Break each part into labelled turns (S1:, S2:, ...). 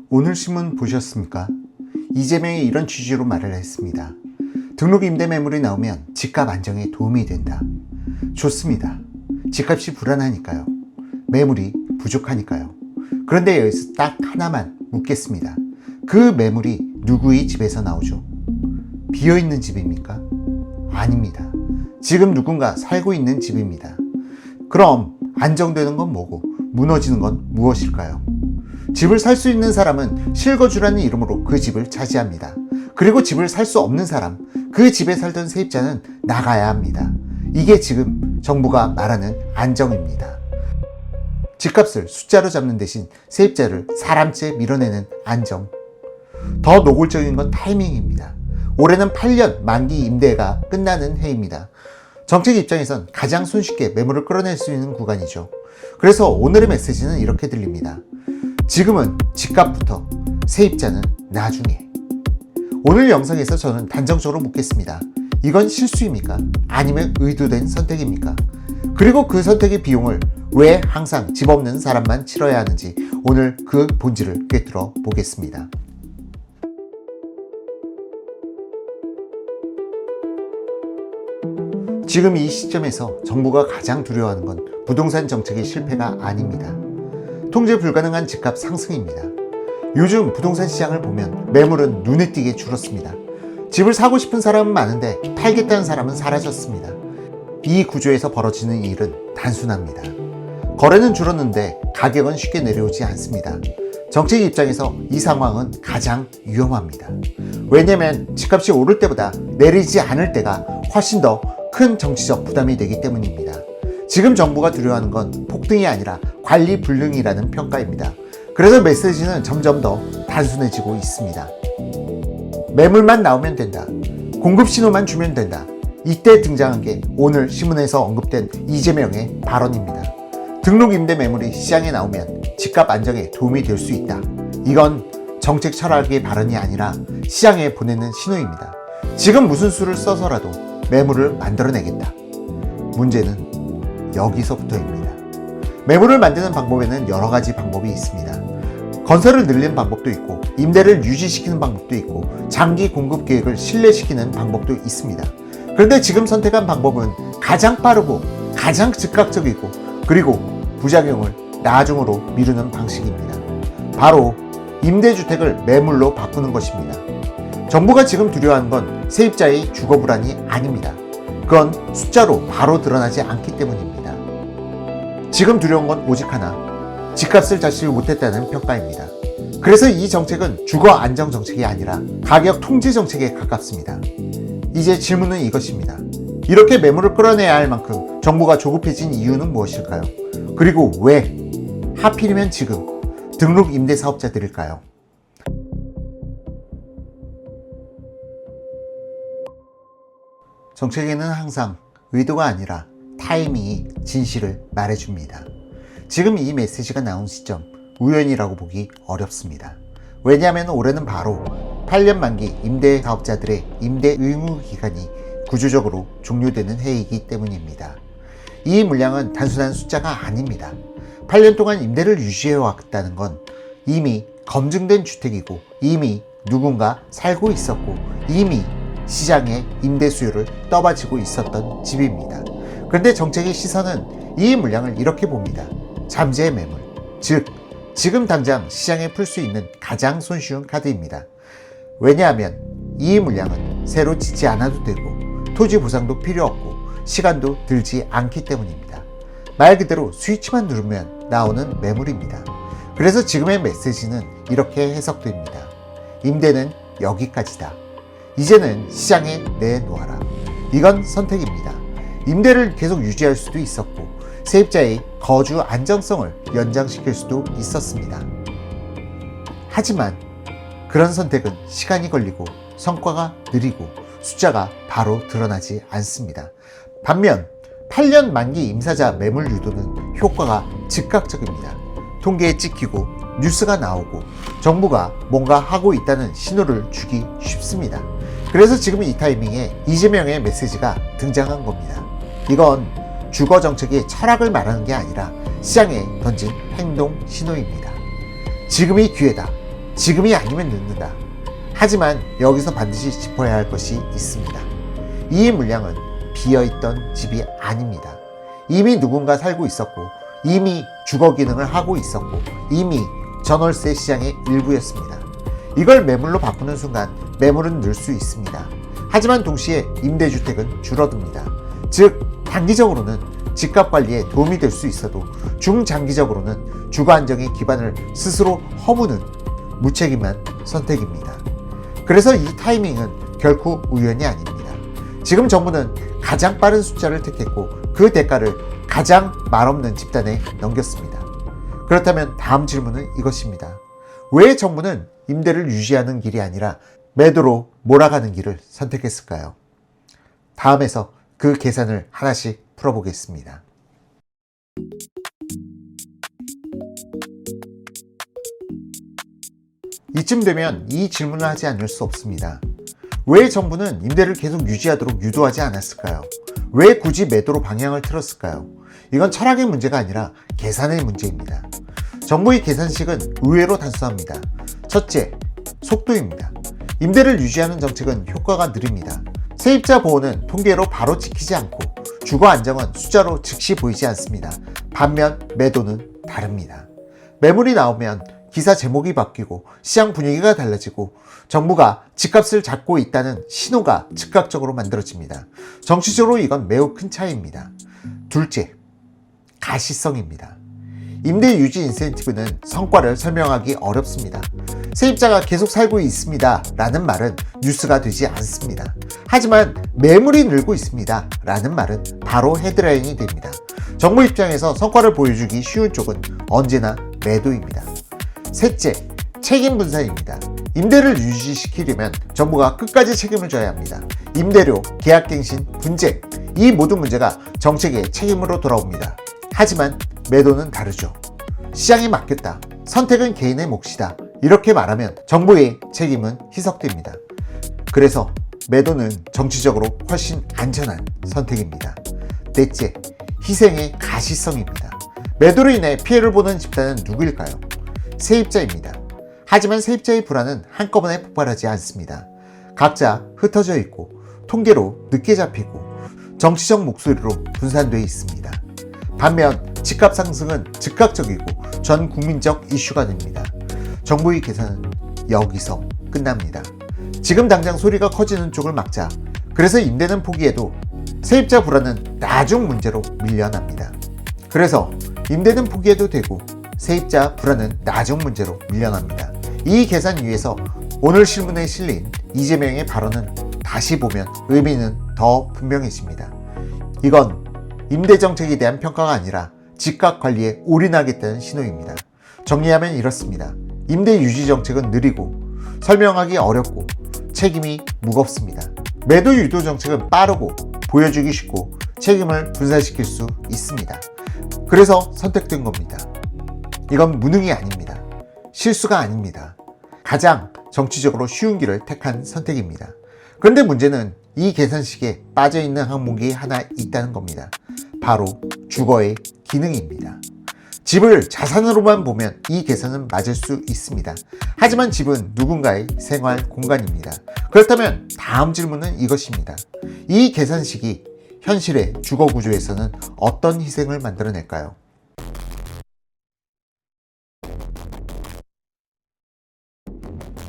S1: 오늘 신문 보셨습니까? 이재명이 이런 취지로 말을 했습니다. 등록 임대 매물이 나오면 집값 안정에 도움이 된다. 좋습니다. 집값이 불안하니까요. 매물이 부족하니까요. 그런데 여기서 딱 하나만 묻겠습니다. 그 매물이 누구의 집에서 나오죠? 비어있는 집입니까? 아닙니다. 지금 누군가 살고 있는 집입니다. 그럼 안정되는 건 뭐고 무너지는 건 무엇일까요? 집을 살 수 있는 사람은 실거주라는 이름으로 그 집을 차지합니다. 그리고 집을 살 수 없는 사람, 그 집에 살던 세입자는 나가야 합니다. 이게 지금 정부가 말하는 안정입니다. 집값을 숫자로 잡는 대신 세입자를 사람째 밀어내는 안정. 더 노골적인 건 타이밍입니다. 올해는 8년 만기 임대가 끝나는 해입니다. 정책 입장에선 가장 손쉽게 매물을 끌어낼 수 있는 구간이죠. 그래서 오늘의 메시지는 이렇게 들립니다. 지금은 집값부터, 세입자는 나중에. 오늘 영상에서 저는 단정적으로 묻겠습니다. 이건 실수입니까? 아니면 의도된 선택입니까? 그리고 그 선택의 비용을 왜 항상 집 없는 사람만 치러야 하는지 오늘 그 본질을 꿰뚫어 보겠습니다. 지금 이 시점에서 정부가 가장 두려워하는 건 부동산 정책의 실패가 아닙니다. 통제 불가능한 집값 상승입니다. 요즘 부동산 시장을 보면 매물은 눈에 띄게 줄었습니다. 집을 사고 싶은 사람은 많은데 팔겠다는 사람은 사라졌습니다. 이 구조에서 벌어지는 일은 단순합니다. 거래는 줄었는데 가격은 쉽게 내려오지 않습니다. 정책 입장에서 이 상황은 가장 위험합니다. 왜냐하면 집값이 오를 때보다 내리지 않을 때가 훨씬 더 큰 정치적 부담이 되기 때문입니다. 지금 정부가 두려워하는 건 폭등이 아니라 관리 불능이라는 평가입니다. 그래서 메시지는 점점 더 단순해지고 있습니다. 매물만 나오면 된다. 공급 신호만 주면 된다. 이때 등장한 게 오늘 신문에서 언급된 이재명의 발언입니다. 등록 임대 매물이 시장에 나오면 집값 안정에 도움이 될 수 있다. 이건 정책 철학의 발언이 아니라 시장에 보내는 신호입니다. 지금 무슨 수를 써서라도 매물을 만들어내겠다. 문제는 여기서부터입니다. 매물을 만드는 방법에는 여러 가지 방법이 있습니다. 건설을 늘리는 방법도 있고 임대를 유지시키는 방법도 있고 장기 공급 계획을 신뢰시키는 방법도 있습니다. 그런데 지금 선택한 방법은 가장 빠르고 가장 즉각적이고 그리고 부작용을 나중으로 미루는 방식입니다. 바로 임대주택을 매물로 바꾸는 것입니다. 정부가 지금 두려워하는 건 세입자의 주거 불안이 아닙니다. 그건 숫자로 바로 드러나지 않기 때문입니다. 지금 두려운 건 오직 하나, 집값을 잡지 못했다는 평가입니다. 그래서 이 정책은 주거 안정 정책이 아니라 가격 통제 정책에 가깝습니다. 이제 질문은 이것입니다. 이렇게 매물을 끌어내야 할 만큼 정부가 조급해진 이유는 무엇일까요? 그리고 왜 하필이면 지금 등록 임대 사업자들일까요? 정책에는 항상 의도가 아니라 타이밍이 진실을 말해줍니다. 지금 이 메시지가 나온 시점, 우연이라고 보기 어렵습니다. 왜냐하면 올해는 바로 8년 만기 임대 사업자들의 임대 의무 기간이 구조적으로 종료되는 해이기 때문입니다. 이 물량은 단순한 숫자가 아닙니다. 8년 동안 임대를 유지해왔다는 건 이미 검증된 주택이고 이미 누군가 살고 있었고 이미 시장에 임대 수요를 떠받치고 있었던 집입니다. 그런데 정책의 시선은 이 물량을 이렇게 봅니다. 잠재 매물, 즉 지금 당장 시장에 풀 수 있는 가장 손쉬운 카드입니다. 왜냐하면 이 물량은 새로 짓지 않아도 되고 토지 보상도 필요 없고 시간도 들지 않기 때문입니다. 말 그대로 스위치만 누르면 나오는 매물입니다. 그래서 지금의 메시지는 이렇게 해석됩니다. 임대는 여기까지다. 이제는 시장에 내놓아라. 이건 선택입니다. 임대를 계속 유지할 수도 있었고 세입자의 거주 안정성을 연장시킬 수도 있었습니다. 하지만 그런 선택은 시간이 걸리고 성과가 느리고 숫자가 바로 드러나지 않습니다. 반면 8년 만기 임사자 매물 유도는 효과가 즉각적입니다. 통계에 찍히고 뉴스가 나오고 정부가 뭔가 하고 있다는 신호를 주기 쉽습니다. 그래서 지금 이 타이밍에 이재명의 메시지가 등장한 겁니다. 이건 주거 정책의 철학을 말하는 게 아니라 시장에 던진 행동 신호입니다. 지금이 기회다. 지금이 아니면 늦는다. 하지만 여기서 반드시 짚어야 할 것이 있습니다. 이 물량은 비어있던 집이 아닙니다. 이미 누군가 살고 있었고, 이미 주거 기능을 하고 있었고, 이미 전월세 시장의 일부였습니다. 이걸 매물로 바꾸는 순간 매물은 늘 수 있습니다. 하지만 동시에 임대주택은 줄어듭니다. 즉 단기적으로는 집값 관리에 도움이 될 수 있어도 중장기적으로는 주거 안정의 기반을 스스로 허무는 무책임한 선택입니다. 그래서 이 타이밍은 결코 우연이 아닙니다. 지금 정부는 가장 빠른 숫자를 택했고 그 대가를 가장 말없는 집단에 넘겼습니다. 그렇다면 다음 질문은 이것입니다. 왜 정부는 임대를 유지하는 길이 아니라 매도로 몰아가는 길을 선택했을까요? 다음에서 그 계산을 하나씩 풀어보겠습니다. 이쯤 되면 이 질문을 하지 않을 수 없습니다. 왜 정부는 임대를 계속 유지하도록 유도하지 않았을까요? 왜 굳이 매도로 방향을 틀었을까요? 이건 철학의 문제가 아니라 계산의 문제입니다. 정부의 계산식은 의외로 단순합니다. 첫째, 속도입니다. 임대를 유지하는 정책은 효과가 느립니다. 세입자 보호는 통계로 바로 지키지 않고 주거 안정은 숫자로 즉시 보이지 않습니다. 반면 매도는 다릅니다. 매물이 나오면 기사 제목이 바뀌고 시장 분위기가 달라지고 정부가 집값을 잡고 있다는 신호가 즉각적으로 만들어집니다. 정치적으로 이건 매우 큰 차이입니다. 둘째, 가시성입니다. 임대 유지 인센티브는 성과를 설명하기 어렵습니다. 세입자가 계속 살고 있습니다 라는 말은 뉴스가 되지 않습니다. 하지만 매물이 늘고 있습니다 라는 말은 바로 헤드라인이 됩니다. 정부 입장에서 성과를 보여주기 쉬운 쪽은 언제나 매도입니다. 셋째, 책임 분산입니다. 임대를 유지시키려면 정부가 끝까지 책임을 져야 합니다. 임대료, 계약갱신, 분쟁, 이 모든 문제가 정책의 책임으로 돌아옵니다. 하지만 매도는 다르죠. 시장에 맡겼다. 선택은 개인의 몫이다. 이렇게 말하면 정부의 책임은 희석됩니다. 그래서 매도는 정치적으로 훨씬 안전한 선택입니다. 넷째, 희생의 가시성입니다. 매도로 인해 피해를 보는 집단은 누구일까요? 세입자입니다. 하지만 세입자의 불안은 한꺼번에 폭발하지 않습니다. 각자 흩어져 있고 통계로 늦게 잡히고 정치적 목소리로 분산되어 있습니다. 반면 집값 상승은 즉각적이고 전 국민적 이슈가 됩니다. 정부의 계산은 여기서 끝납니다. 지금 당장 소리가 커지는 쪽을 막자. 그래서 임대는 포기해도 세입자 불안은 나중 문제로 밀려납니다. 그래서 임대는 포기해도 되고 세입자 불안은 나중 문제로 밀려납니다. 이 계산 위에서 오늘 신문에 실린 이재명의 발언은 다시 보면 의미는 더 분명해집니다. 이건 임대정책에 대한 평가가 아니라 집값 관리에 올인하겠다는 신호입니다. 정리하면 이렇습니다. 임대 유지 정책은 느리고 설명하기 어렵고 책임이 무겁습니다. 매도 유도 정책은 빠르고 보여주기 쉽고 책임을 분산시킬 수 있습니다. 그래서 선택된 겁니다. 이건 무능이 아닙니다. 실수가 아닙니다. 가장 정치적으로 쉬운 길을 택한 선택입니다. 그런데 문제는 이 계산식에 빠져있는 항목이 하나 있다는 겁니다. 바로 주거의 기능입니다. 집을 자산으로만 보면 이 계산은 맞을 수 있습니다. 하지만 집은 누군가의 생활 공간입니다. 그렇다면 다음 질문은 이것입니다. 이 계산식이 현실의 주거 구조에서는 어떤 희생을 만들어낼까요?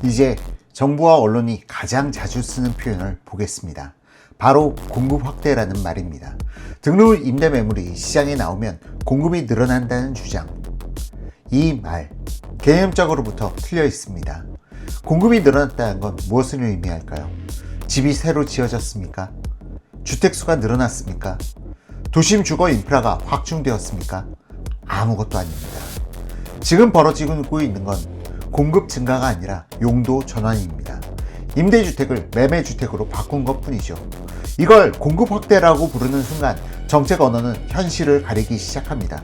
S1: 이제 정부와 언론이 가장 자주 쓰는 표현을 보겠습니다. 바로 공급 확대라는 말입니다. 등록 임대 매물이 시장에 나오면 공급이 늘어난다는 주장. 이 말, 개념적으로부터 틀려 있습니다. 공급이 늘어났다는 건 무엇을 의미할까요? 집이 새로 지어졌습니까? 주택수가 늘어났습니까? 도심 주거 인프라가 확충되었습니까? 아무것도 아닙니다. 지금 벌어지고 있는 건 공급 증가가 아니라 용도 전환입니다. 임대주택을 매매주택으로 바꾼 것 뿐이죠. 이걸 공급 확대라고 부르는 순간 정책 언어는 현실을 가리기 시작합니다.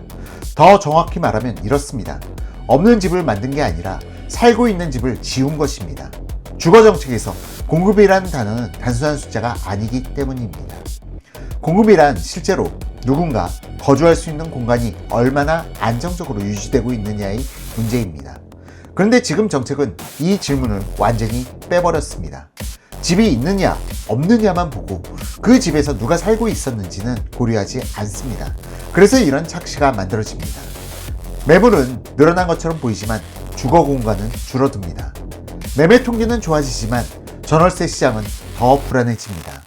S1: 더 정확히 말하면 이렇습니다. 없는 집을 만든 게 아니라 살고 있는 집을 지운 것입니다. 주거정책에서 공급이라는 단어는 단순한 숫자가 아니기 때문입니다. 공급이란 실제로 누군가 거주할 수 있는 공간이 얼마나 안정적으로 유지되고 있느냐의 문제입니다. 그런데 지금 정책은 이 질문을 완전히 빼버렸습니다. 집이 있느냐 없느냐만 보고 그 집에서 누가 살고 있었는지는 고려하지 않습니다. 그래서 이런 착시가 만들어집니다. 매물은 늘어난 것처럼 보이지만 주거 공간은 줄어듭니다. 매매 통계는 좋아지지만 전월세 시장은 더 불안해집니다.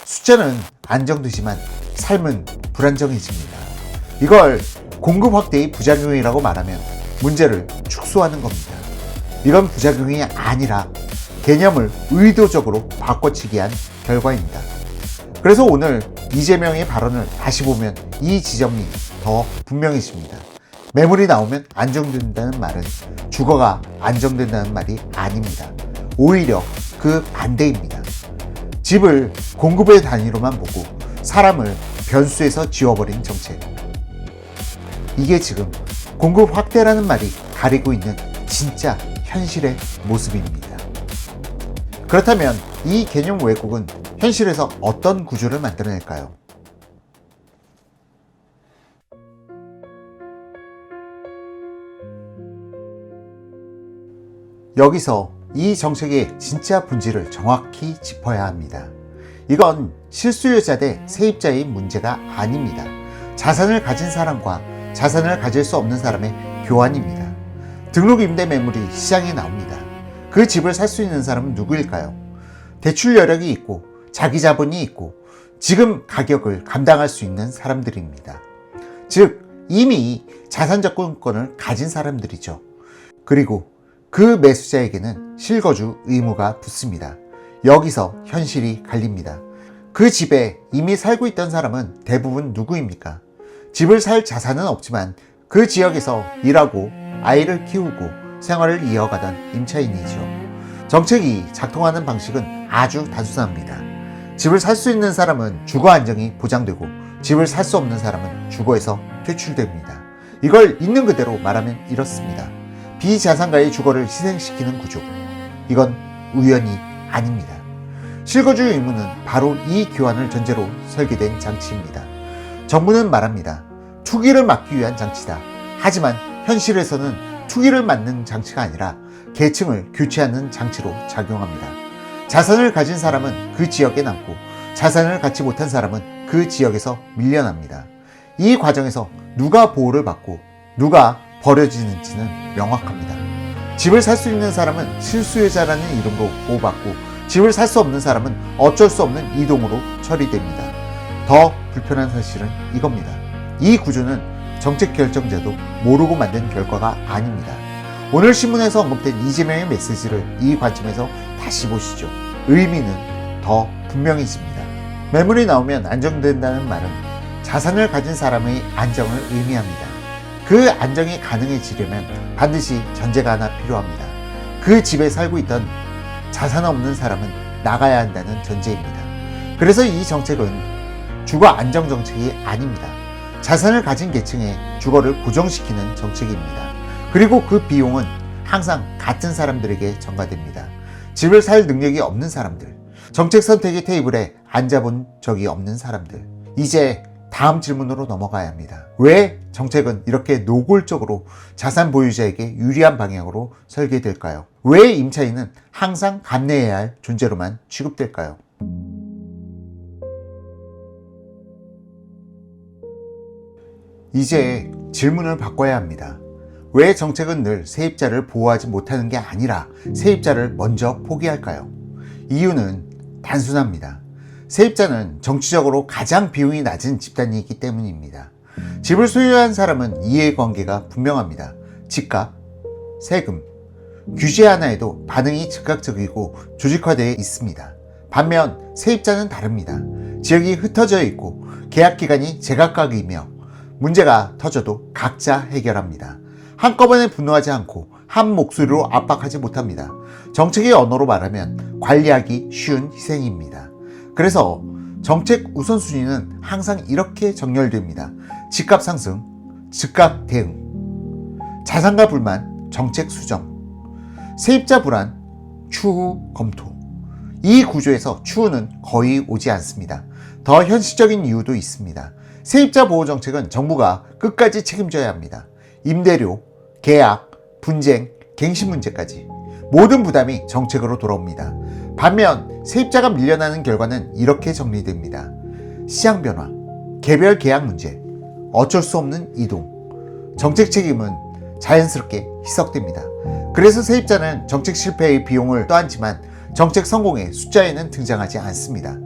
S1: 숫자는 안정되지만 삶은 불안정해집니다. 이걸 공급 확대의 부작용이라고 말하면 문제를 축소하는 겁니다. 이건 부작용이 아니라 개념을 의도적으로 바꿔치기 한 결과입니다. 그래서 오늘 이재명의 발언을 다시 보면 이 지점이 더 분명해집니다. 매물이 나오면 안정된다는 말은 주거가 안정된다는 말이 아닙니다. 오히려 그 반대입니다. 집을 공급의 단위로만 보고 사람을 변수에서 지워버린 정책. 이게 지금 공급 확대라는 말이 가리고 있는 진짜 현실의 모습입니다. 그렇다면 이 개념 왜곡은 현실에서 어떤 구조를 만들어낼까요? 여기서 이 정책의 진짜 본질을 정확히 짚어야 합니다. 이건 실수요자 대 세입자의 문제가 아닙니다. 자산을 가진 사람과 자산을 가질 수 없는 사람의 교환입니다. 등록 임대 매물이 시장에 나옵니다. 그 집을 살 수 있는 사람은 누구일까요? 대출 여력이 있고 자기 자본이 있고 지금 가격을 감당할 수 있는 사람들입니다. 즉 이미 자산 접근권을 가진 사람들이죠. 그리고 그 매수자에게는 실거주 의무가 붙습니다. 여기서 현실이 갈립니다. 그 집에 이미 살고 있던 사람은 대부분 누구입니까? 집을 살 자산은 없지만 그 지역에서 일하고 아이를 키우고 생활을 이어가던 임차인이죠. 정책이 작동하는 방식은 아주 단순합니다. 집을 살 수 있는 사람은 주거 안정이 보장되고 집을 살 수 없는 사람은 주거에서 퇴출됩니다. 이걸 있는 그대로 말하면 이렇습니다. 비자산가의 주거를 희생시키는 구조. 이건 우연이 아닙니다. 실거주 의무는 바로 이 교환을 전제로 설계된 장치입니다. 정부는 말합니다. 투기를 막기 위한 장치다. 하지만 현실에서는 투기를 막는 장치가 아니라 계층을 교체하는 장치로 작용합니다. 자산을 가진 사람은 그 지역에 남고 자산을 갖지 못한 사람은 그 지역에서 밀려납니다. 이 과정에서 누가 보호를 받고 누가 버려지는지는 명확합니다. 집을 살 수 있는 사람은 실수요자라는 이름으로 보호받고 집을 살 수 없는 사람은 어쩔 수 없는 이동으로 처리됩니다. 더 불편한 사실은 이겁니다. 이 구조는 정책 결정자도 모르고 만든 결과가 아닙니다. 오늘 신문에서 언급된 이재명의 메시지를 이 관점에서 다시 보시죠. 의미는 더 분명해집니다. 매물이 나오면 안정된다는 말은 자산을 가진 사람의 안정을 의미합니다. 그 안정이 가능해지려면 반드시 전제가 하나 필요합니다. 그 집에 살고 있던 자산 없는 사람은 나가야 한다는 전제입니다. 그래서 이 정책은 주거 안정 정책이 아닙니다. 자산을 가진 계층의 주거를 고정시키는 정책입니다. 그리고 그 비용은 항상 같은 사람들에게 전가됩니다. 집을 살 능력이 없는 사람들, 정책 선택의 테이블에 앉아본 적이 없는 사람들. 이제 다음 질문으로 넘어가야 합니다. 왜 정책은 이렇게 노골적으로 자산 보유자에게 유리한 방향으로 설계될까요? 왜 임차인은 항상 감내해야 할 존재로만 취급될까요? 이제 질문을 바꿔야 합니다. 왜 정책은 늘 세입자를 보호하지 못하는 게 아니라 세입자를 먼저 포기할까요? 이유는 단순합니다. 세입자는 정치적으로 가장 비용이 낮은 집단이기 때문입니다. 집을 소유한 사람은 이해관계가 분명합니다. 집값, 세금, 규제 하나에도 반응이 즉각적이고 조직화되어 있습니다. 반면 세입자는 다릅니다. 지역이 흩어져 있고 계약 기간이 제각각이며 문제가 터져도 각자 해결합니다. 한꺼번에 분노하지 않고 한 목소리로 압박하지 못합니다. 정책의 언어로 말하면 관리하기 쉬운 희생입니다. 그래서 정책 우선순위는 항상 이렇게 정렬됩니다. 집값 상승, 즉각 대응, 자산가 불만, 정책 수정, 세입자 불안, 추후 검토. 이 구조에서 추후는 거의 오지 않습니다. 더 현실적인 이유도 있습니다. 세입자 보호 정책은 정부가 끝까지 책임져야 합니다. 임대료, 계약, 분쟁, 갱신 문제까지 모든 부담이 정책으로 돌아옵니다. 반면 세입자가 밀려나는 결과는 이렇게 정리됩니다. 시장 변화, 개별 계약 문제, 어쩔 수 없는 이동, 정책 책임은 자연스럽게 희석됩니다. 그래서 세입자는 정책 실패의 비용을 떠안지만 정책 성공의 숫자에는 등장하지 않습니다.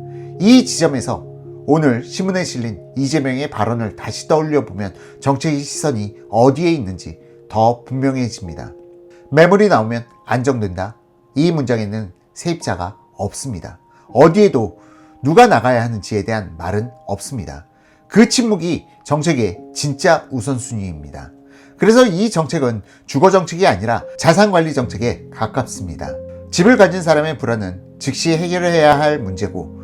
S1: 이 지점에서 오늘 신문에 실린 이재명의 발언을 다시 떠올려 보면 정책의 시선이 어디에 있는지 더 분명해집니다. 매물이 나오면 안정된다. 이 문장에는 세입자가 없습니다. 어디에도 누가 나가야 하는지에 대한 말은 없습니다. 그 침묵이 정책의 진짜 우선순위입니다. 그래서 이 정책은 주거 정책이 아니라 자산관리 정책에 가깝습니다. 집을 가진 사람의 불안은 즉시 해결해야 할 문제고,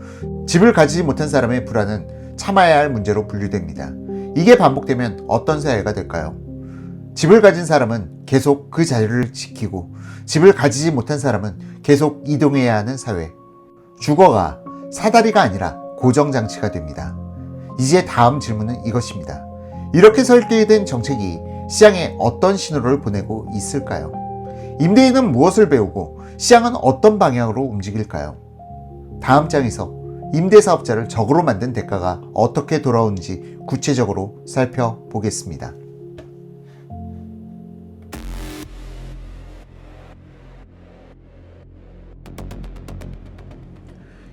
S1: 집을 가지지 못한 사람의 불안은 참아야 할 문제로 분류됩니다. 이게 반복되면 어떤 사회가 될까요? 집을 가진 사람은 계속 그 자유를 지키고, 집을 가지지 못한 사람은 계속 이동해야 하는 사회. 주거가 사다리가 아니라 고정장치가 됩니다. 이제 다음 질문은 이것입니다. 이렇게 설계된 정책이 시장에 어떤 신호를 보내고 있을까요? 임대인은 무엇을 배우고 시장은 어떤 방향으로 움직일까요? 다음 장에서 임대사업자를 적으로 만든 대가가 어떻게 돌아오는지 구체적으로 살펴보겠습니다.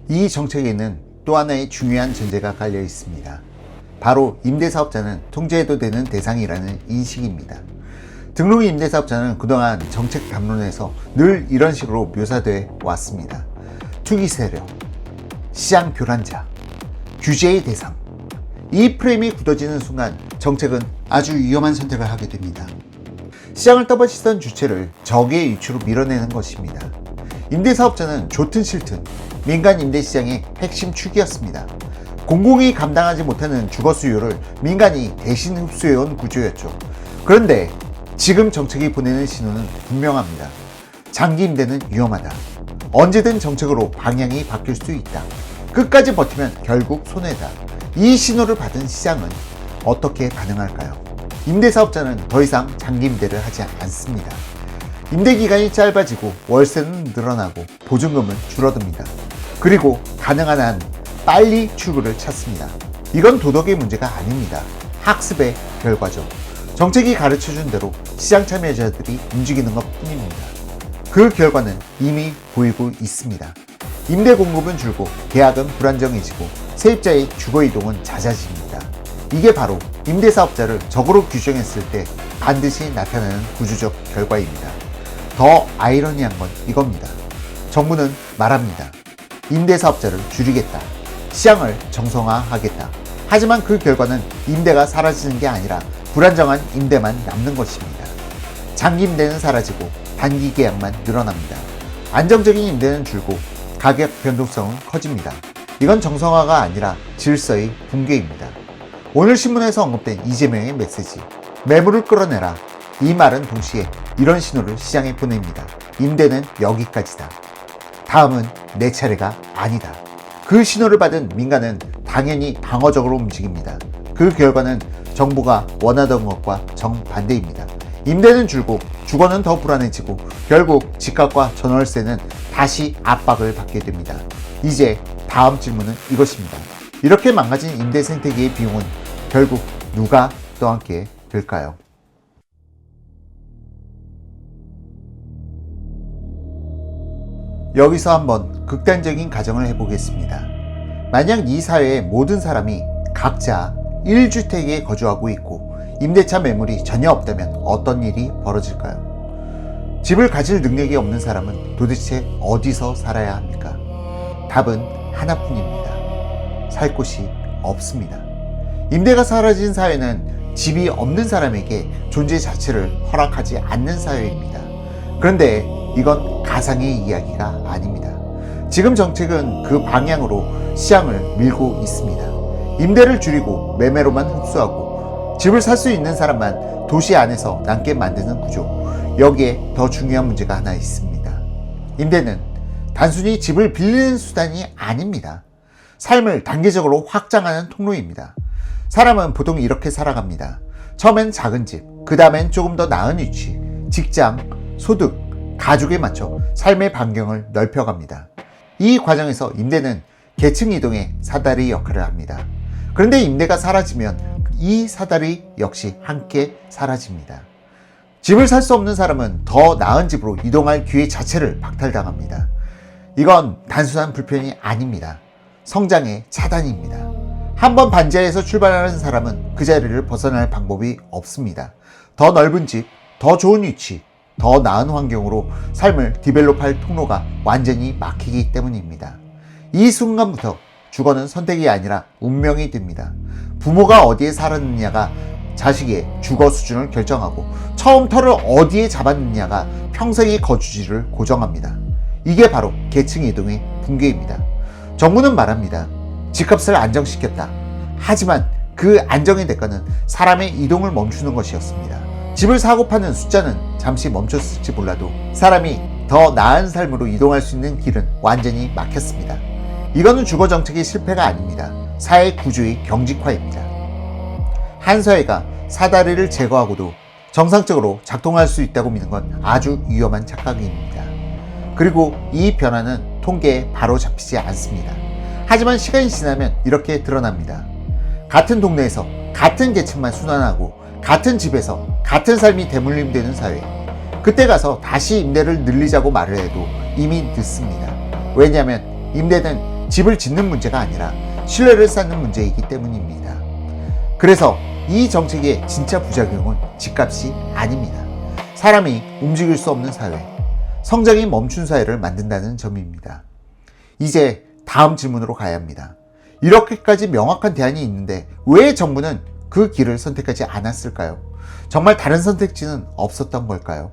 S1: 이 정책에는 또 하나의 중요한 전제가 깔려 있습니다. 바로 임대사업자는 통제해도 되는 대상이라는 인식입니다. 등록 임대사업자는 그동안 정책 담론에서 늘 이런 식으로 묘사돼 왔습니다. 투기 세력, 시장 교란자, 규제의 대상. 이 프레임이 굳어지는 순간 정책은 아주 위험한 선택을 하게 됩니다. 시장을 떠받치던 주체를 적의 위치로 밀어내는 것입니다. 임대사업자는 좋든 싫든 민간 임대시장의 핵심 축이었습니다. 공공이 감당하지 못하는 주거 수요를 민간이 대신 흡수해온 구조였죠. 그런데 지금 정책이 보내는 신호는 분명합니다. 장기 임대는 위험하다. 언제든 정책으로 방향이 바뀔 수 있다. 끝까지 버티면 결국 손해다. 이 신호를 받은 시장은 어떻게 반응할까요? 임대사업자는 더 이상 장기 임대를 하지 않습니다. 임대기간이 짧아지고 월세는 늘어나고 보증금은 줄어듭니다. 그리고 가능한 한 빨리 출구를 찾습니다. 이건 도덕의 문제가 아닙니다. 학습의 결과죠. 정책이 가르쳐준 대로 시장 참여자들이 움직이는 것 뿐입니다. 그 결과는 이미 보이고 있습니다. 임대 공급은 줄고 계약은 불안정해지고 세입자의 주거 이동은 잦아집니다. 이게 바로 임대사업자를 적으로 규정했을 때 반드시 나타나는 구조적 결과입니다. 더 아이러니한 건 이겁니다. 정부는 말합니다. 임대사업자를 줄이겠다. 시장을 정성화하겠다. 하지만 그 결과는 임대가 사라지는 게 아니라 불안정한 임대만 남는 것입니다. 장기 임대는 사라지고 단기 계약만 늘어납니다. 안정적인 임대는 줄고 가격 변동성은 커집니다. 이건 정성화가 아니라 질서의 붕괴입니다. 오늘 신문에서 언급된 이재명의 메시지, 매물을 끌어내라. 이 말은 동시에 이런 신호를 시장에 보냅니다. 임대는 여기까지다. 다음은 내 차례가 아니다. 그 신호를 받은 민간은 당연히 방어적으로 움직입니다. 그 결과는 정부가 원하던 것과 정반대입니다. 임대는 줄고 주거는 더 불안해지고 결국 집값과 전월세는 다시 압박을 받게 됩니다. 이제 다음 질문은 이것입니다. 이렇게 망가진 임대 생태계의 비용은 결국 누가 떠안게 될까요? 여기서 한번 극단적인 가정을 해보겠습니다. 만약 이 사회의 모든 사람이 각자 1주택에 거주하고 있고 임대차 매물이 전혀 없다면 어떤 일이 벌어질까요? 집을 가질 능력이 없는 사람은 도대체 어디서 살아야 합니까? 답은 하나뿐입니다. 살 곳이 없습니다. 임대가 사라진 사회는 집이 없는 사람에게 존재 자체를 허락하지 않는 사회입니다. 그런데 이건 가상의 이야기가 아닙니다. 지금 정책은 그 방향으로 시장을 밀고 있습니다. 임대를 줄이고 매매로만 흡수하고 집을 살 수 있는 사람만 도시 안에서 남게 만드는 구조. 여기에 더 중요한 문제가 하나 있습니다. 임대는 단순히 집을 빌리는 수단이 아닙니다. 삶을 단계적으로 확장하는 통로입니다. 사람은 보통 이렇게 살아갑니다. 처음엔 작은 집, 그 다음엔 조금 더 나은 위치, 직장, 소득, 가족에 맞춰 삶의 반경을 넓혀갑니다. 이 과정에서 임대는 계층 이동의 사다리 역할을 합니다. 그런데 임대가 사라지면 이 사다리 역시 함께 사라집니다. 집을 살 수 없는 사람은 더 나은 집으로 이동할 기회 자체를 박탈당합니다. 이건 단순한 불편이 아닙니다. 성장의 차단입니다. 한번 반지하에서 출발하는 사람은 그 자리를 벗어날 방법이 없습니다. 더 넓은 집, 더 좋은 위치, 더 나은 환경으로 삶을 디벨롭할 통로가 완전히 막히기 때문입니다. 이 순간부터 주거는 선택이 아니라 운명이 됩니다. 부모가 어디에 살았느냐가 자식의 주거 수준을 결정하고 처음 터를 어디에 잡았느냐가 평생의 거주지를 고정합니다. 이게 바로 계층 이동의 붕괴입니다. 정부는 말합니다. 집값을 안정시켰다. 하지만 그 안정의 대가는 사람의 이동을 멈추는 것이었습니다. 집을 사고 파는 숫자는 잠시 멈췄을지 몰라도 사람이 더 나은 삶으로 이동할 수 있는 길은 완전히 막혔습니다. 이거는 주거 정책의 실패가 아닙니다. 사회 구조의 경직화입니다. 한 사회가 사다리를 제거하고도 정상적으로 작동할 수 있다고 믿는 건 아주 위험한 착각입니다. 그리고 이 변화는 통계에 바로 잡히지 않습니다. 하지만 시간이 지나면 이렇게 드러납니다. 같은 동네에서 같은 계층만 순환하고 같은 집에서 같은 삶이 대물림되는 사회. 그때 가서 다시 임대를 늘리자고 말을 해도 이미 늦습니다. 왜냐하면 임대는 집을 짓는 문제가 아니라 신뢰를 쌓는 문제이기 때문입니다. 그래서 이 정책의 진짜 부작용은 집값이 아닙니다. 사람이 움직일 수 없는 사회, 성장이 멈춘 사회를 만든다는 점입니다. 이제 다음 질문으로 가야 합니다. 이렇게까지 명확한 대안이 있는데 왜 정부는 그 길을 선택하지 않았을까요? 정말 다른 선택지는 없었던 걸까요?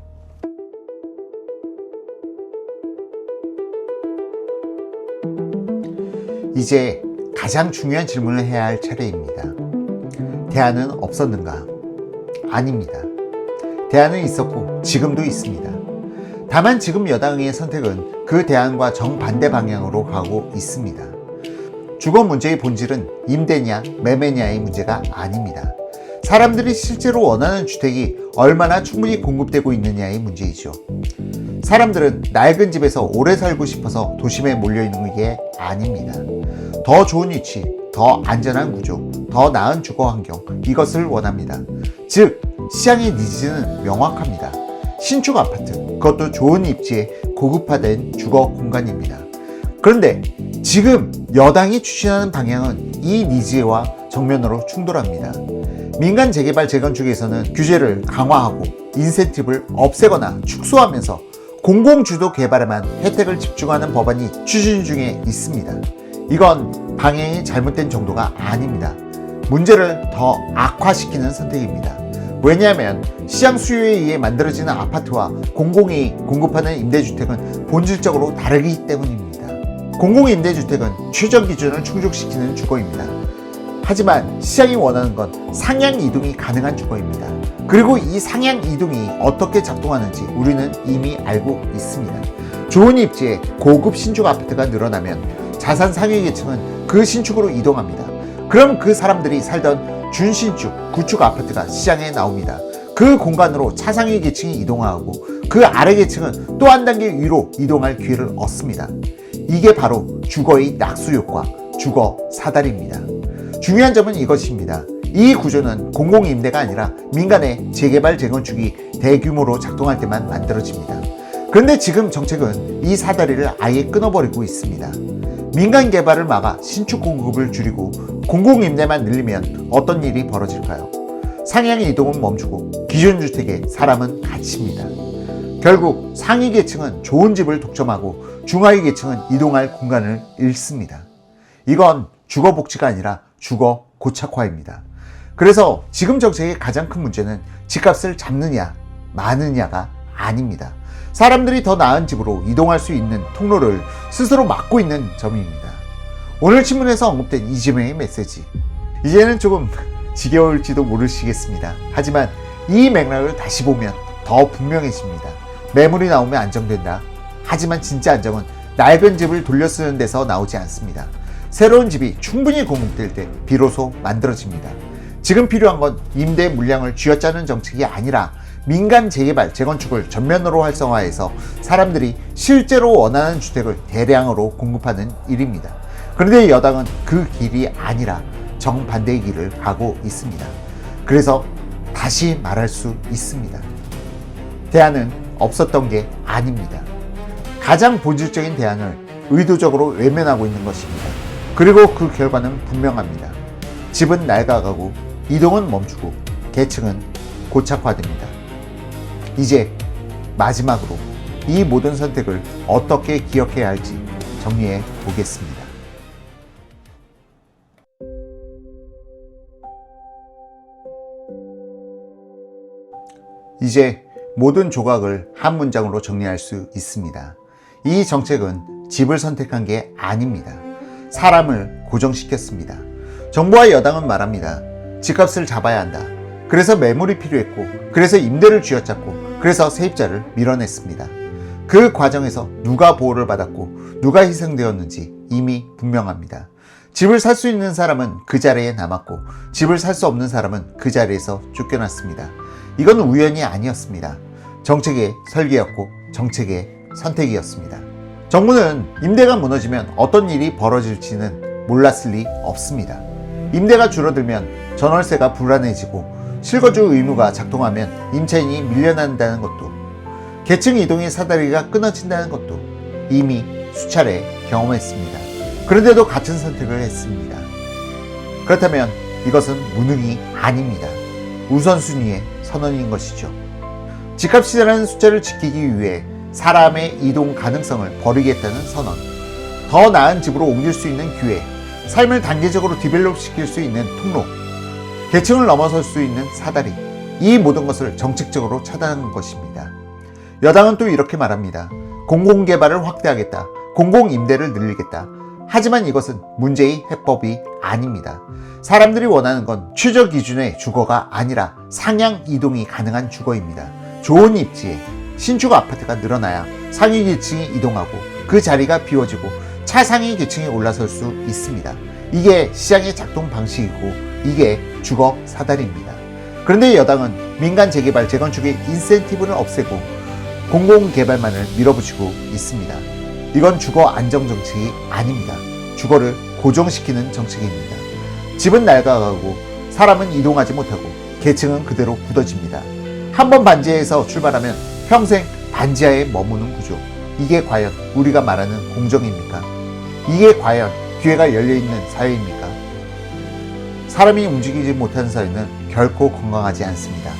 S1: 이제 가장 중요한 질문을 해야 할 차례입니다. 대안은 없었는가? 아닙니다. 대안은 있었고 지금도 있습니다. 다만 지금 여당의 선택은 그 대안과 정반대 방향으로 가고 있습니다. 주거 문제의 본질은 임대냐 매매냐의 문제가 아닙니다. 사람들이 실제로 원하는 주택이 얼마나 충분히 공급되고 있느냐의 문제이죠. 사람들은 낡은 집에서 오래 살고 싶어서 도심에 몰려있는 게 아닙니다. 더 좋은 위치, 더 안전한 구조, 더 나은 주거 환경, 이것을 원합니다. 즉, 시장의 니즈는 명확합니다. 신축 아파트, 그것도 좋은 입지에 고급화된 주거 공간입니다. 그런데 지금 여당이 추진하는 방향은 이 니즈와 정면으로 충돌합니다. 민간 재개발 재건축에서는 규제를 강화하고 인센티브를 없애거나 축소하면서 공공주도 개발에만 혜택을 집중하는 법안이 추진 중에 있습니다. 이건 방향이 잘못된 정도가 아닙니다. 문제를 더 악화시키는 선택입니다. 왜냐하면 시장 수요에 의해 만들어지는 아파트와 공공이 공급하는 임대주택은 본질적으로 다르기 때문입니다. 공공임대주택은 최저 기준을 충족시키는 주거입니다. 하지만 시장이 원하는 건 상향 이동이 가능한 주거입니다. 그리고 이 상향 이동이 어떻게 작동하는지 우리는 이미 알고 있습니다. 좋은 입지에 고급 신축 아파트가 늘어나면 자산 상위 계층은 그 신축으로 이동합니다. 그럼 그 사람들이 살던 준신축, 구축 아파트가 시장에 나옵니다. 그 공간으로 차상위 계층이 이동하고 그 아래 계층은 또 한 단계 위로 이동할 기회를 얻습니다. 이게 바로 주거의 낙수 효과, 주거 사다리입니다. 중요한 점은 이것입니다. 이 구조는 공공임대가 아니라 민간의 재개발 재건축이 대규모로 작동할 때만 만들어집니다. 그런데 지금 정책은 이 사다리를 아예 끊어버리고 있습니다. 민간 개발을 막아 신축 공급을 줄이고 공공임대만 늘리면 어떤 일이 벌어질까요? 상향 이동은 멈추고 기존주택에 사람은 갇힙니다. 결국 상위 계층은 좋은 집을 독점하고 중하위 계층은 이동할 공간을 잃습니다. 이건 주거 복지가 아니라 주거 고착화입니다. 그래서 지금 정책의 가장 큰 문제는 집값을 잡느냐 마느냐가 아닙니다. 사람들이 더 나은 집으로 이동할 수 있는 통로를 스스로 막고 있는 점입니다. 오늘 신문에서 언급된 이재명의 메시지, 이제는 조금 지겨울지도 모르시겠습니다. 하지만 이 맥락을 다시 보면 더 분명해집니다. 매물이 나오면 안정된다. 하지만 진짜 안정은 낡은 집을 돌려 쓰는 데서 나오지 않습니다. 새로운 집이 충분히 공급될 때 비로소 만들어집니다. 지금 필요한 건 임대 물량을 쥐어짜는 정책이 아니라 민간 재개발, 재건축을 전면으로 활성화해서 사람들이 실제로 원하는 주택을 대량으로 공급하는 일입니다. 그런데 여당은 그 길이 아니라 정반대의 길을 가고 있습니다. 그래서 다시 말할 수 있습니다. 대안은 없었던 게 아닙니다. 가장 본질적인 대안을 의도적으로 외면하고 있는 것입니다. 그리고 그 결과는 분명합니다. 집은 낡아가고 이동은 멈추고 계층은 고착화됩니다. 이제 마지막으로 이 모든 선택을 어떻게 기억해야 할지 정리해 보겠습니다. 이제 모든 조각을 한 문장으로 정리할 수 있습니다. 이 정책은 집을 선택한 게 아닙니다. 사람을 고정시켰습니다. 정부와 여당은 말합니다. 집값을 잡아야 한다. 그래서 매물이 필요했고, 그래서 임대를 쥐어짰고, 그래서 세입자를 밀어냈습니다. 그 과정에서 누가 보호를 받았고 누가 희생되었는지 이미 분명합니다. 집을 살 수 있는 사람은 그 자리에 남았고, 집을 살 수 없는 사람은 그 자리에서 쫓겨났습니다. 이건 우연이 아니었습니다. 정책의 설계였고 정책의 선택이었습니다. 정부는 임대가 무너지면 어떤 일이 벌어질지는 몰랐을 리 없습니다. 임대가 줄어들면 전월세가 불안해지고 실거주 의무가 작동하면 임차인이 밀려난다는 것도, 계층 이동의 사다리가 끊어진다는 것도 이미 수차례 경험했습니다. 그런데도 같은 선택을 했습니다. 그렇다면 이것은 무능이 아닙니다. 우선순위의 선언인 것이죠. 집값이라는 숫자를 지키기 위해 사람의 이동 가능성을 버리겠다는 선언, 더 나은 집으로 옮길 수 있는 기회, 삶을 단계적으로 디벨롭 시킬 수 있는 통로, 계층을 넘어설 수 있는 사다리, 이 모든 것을 정책적으로 차단한 것입니다. 여당은 또 이렇게 말합니다. 공공개발을 확대하겠다. 공공임대를 늘리겠다. 하지만 이것은 문제의 해법이 아닙니다. 사람들이 원하는 건 최저 기준의 주거가 아니라 상향 이동이 가능한 주거입니다. 좋은 입지에 신축 아파트가 늘어나야 상위 계층이 이동하고 그 자리가 비워지고 차상위 계층이 올라설 수 있습니다. 이게 시장의 작동 방식이고 이게 주거 사다리입니다. 그런데 여당은 민간 재개발, 재건축의 인센티브를 없애고 공공개발만을 밀어붙이고 있습니다. 이건 주거 안정 정책이 아닙니다. 주거를 고정시키는 정책입니다. 집은 낡아가고 사람은 이동하지 못하고 계층은 그대로 굳어집니다. 한번 반지하에서 출발하면 평생 반지하에 머무는 구조. 이게 과연 우리가 말하는 공정입니까? 이게 과연 기회가 열려있는 사회입니까? 사람이 움직이지 못하는 사회는 결코 건강하지 않습니다.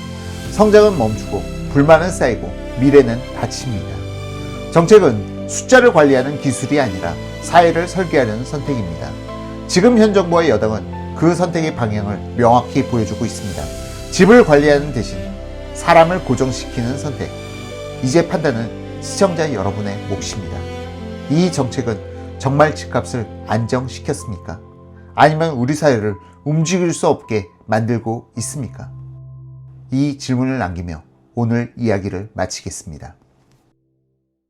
S1: 성장은 멈추고 불만은 쌓이고 미래는 닫힙니다. 정책은 숫자를 관리하는 기술이 아니라 사회를 설계하려는 선택입니다. 지금 현 정부와 여당은 그 선택의 방향을 명확히 보여주고 있습니다. 집을 관리하는 대신 사람을 고정시키는 선택. 이제 판단은 시청자 여러분의 몫입니다. 이 정책은 정말 집값을 안정시켰습니까? 아니면 우리 사회를 움직일 수 없게 만들고 있습니까? 이 질문을 남기며 오늘 이야기를 마치겠습니다.